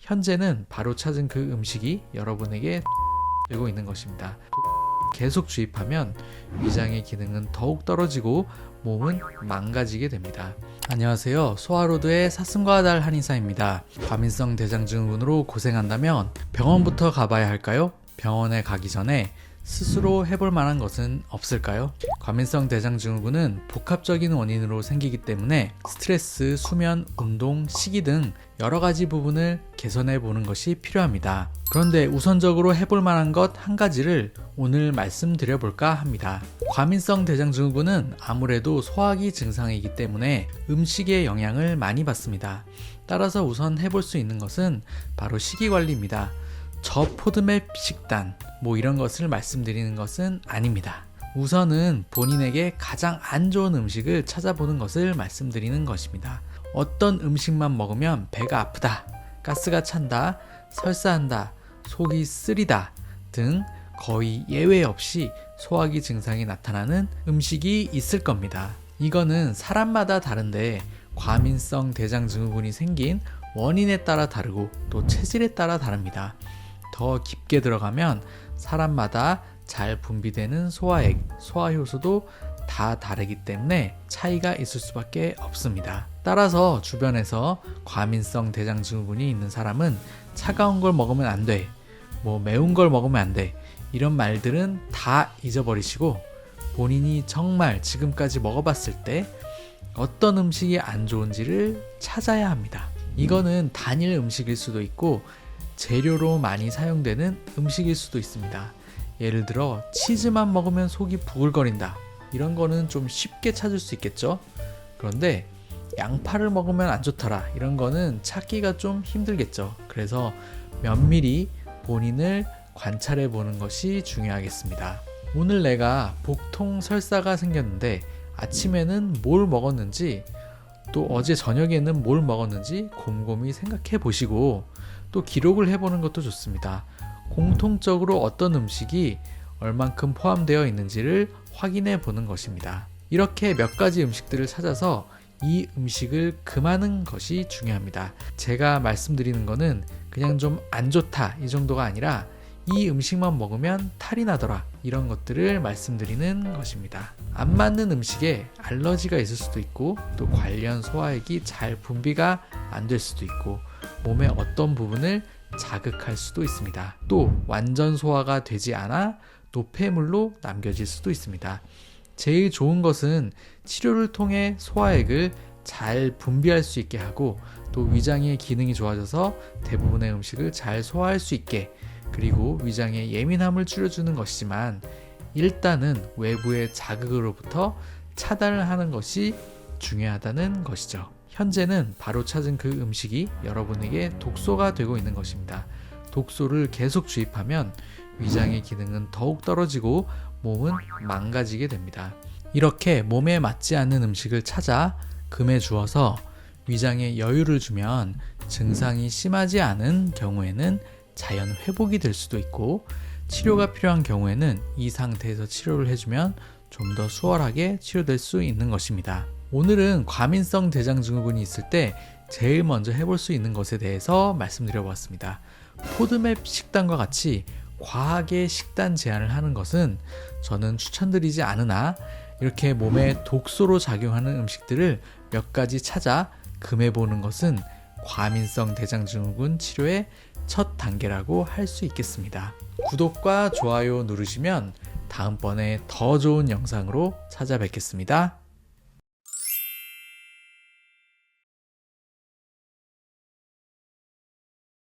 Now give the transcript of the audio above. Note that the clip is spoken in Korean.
현재는 바로 찾은 그 음식이 여러분에게 되고 있는 것입니다. 계속 주입하면 위장의 기능은 더욱 떨어지고 몸은 망가지게 됩니다. 안녕하세요. 소아로드의 사슴과 달 한의사입니다. 과민성 대장증후군으로 고생한다면 병원부터 가봐야 할까요? 병원에 가기 전에 스스로 해볼 만한 것은 없을까요? 과민성 대장증후군은 복합적인 원인으로 생기기 때문에 스트레스, 수면, 운동, 식이 등 여러 가지 부분을 개선해 보는 것이 필요합니다. 그런데 우선적으로 해볼 만한 것 한 가지를 오늘 말씀드려 볼까 합니다. 과민성 대장증후군은 아무래도 소화기 증상이기 때문에 음식의 영향을 많이 받습니다. 따라서 우선 해볼 수 있는 것은 바로 식이관리입니다. 저포드맵 식단 이런 것을 말씀드리는 것은 아닙니다. 우선은 본인에게 가장 안 좋은 음식을 찾아보는 것을 말씀드리는 것입니다. 어떤 음식만 먹으면 배가 아프다, 가스가 찬다, 설사한다, 속이 쓰리다 등 거의 예외 없이 소화기 증상이 나타나는 음식이 있을 겁니다. 이거는 사람마다 다른데 과민성 대장증후군이 생긴 원인에 따라 다르고 또 체질에 따라 다릅니다. 더 깊게 들어가면 사람마다 잘 분비되는 소화액, 소화효소도 다 다르기 때문에 차이가 있을 수밖에 없습니다. 따라서 주변에서 과민성 대장증후군이 있는 사람은 차가운 걸 먹으면 안 돼, 매운 걸 먹으면 안 돼, 이런 말들은 다 잊어버리시고 본인이 정말 지금까지 먹어봤을 때 어떤 음식이 안 좋은지를 찾아야 합니다. 이거는 단일 음식일 수도 있고 재료로 많이 사용되는 음식일 수도 있습니다. 예를 들어 치즈만 먹으면 속이 부글거린다, 이런 거는 좀 쉽게 찾을 수 있겠죠. 그런데 양파를 먹으면 안 좋더라, 이런 거는 찾기가 좀 힘들겠죠. 그래서 면밀히 본인을 관찰해 보는 것이 중요하겠습니다. 오늘 내가 복통 설사가 생겼는데 아침에는 뭘 먹었는지, 또 어제 저녁에는 뭘 먹었는지 곰곰이 생각해 보시고 또 기록을 해보는 것도 좋습니다. 공통적으로 어떤 음식이 얼만큼 포함되어 있는지를 확인해 보는 것입니다. 이렇게 몇 가지 음식들을 찾아서 이 음식을 금하는 것이 중요합니다. 제가 말씀드리는 거는 그냥 좀 안 좋다 이 정도가 아니라 이 음식만 먹으면 탈이 나더라, 이런 것들을 말씀드리는 것입니다. 안 맞는 음식에 알러지가 있을 수도 있고 또 관련 소화액이 잘 분비가 안 될 수도 있고 몸의 어떤 부분을 자극할 수도 있습니다. 또 완전 소화가 되지 않아 노폐물로 남겨질 수도 있습니다. 제일 좋은 것은 치료를 통해 소화액을 잘 분비할 수 있게 하고 또 위장의 기능이 좋아져서 대부분의 음식을 잘 소화할 수 있게, 그리고 위장의 예민함을 줄여주는 것이지만 일단은 외부의 자극으로부터 차단을 하는 것이 중요하다는 것이죠. 현재는 바로 찾은 그 음식이 여러분에게 독소가 되고 있는 것입니다. 독소를 계속 주입하면 위장의 기능은 더욱 떨어지고 몸은 망가지게 됩니다. 이렇게 몸에 맞지 않는 음식을 찾아 금해 주어서 위장에 여유를 주면 증상이 심하지 않은 경우에는 자연 회복이 될 수도 있고, 치료가 필요한 경우에는 이 상태에서 치료를 해주면 좀 더 수월하게 치료될 수 있는 것입니다. 오늘은 과민성 대장증후군이 있을 때 제일 먼저 해볼 수 있는 것에 대해서 말씀드려 보았습니다. 포드맵 식단과 같이 과하게 식단 제한을 하는 것은 저는 추천드리지 않으나, 이렇게 몸에 독소로 작용하는 음식들을 몇 가지 찾아 금해보는 것은 과민성 대장증후군 치료의 첫 단계라고 할 수 있겠습니다. 구독과 좋아요 누르시면 다음번에 더 좋은 영상으로 찾아뵙겠습니다.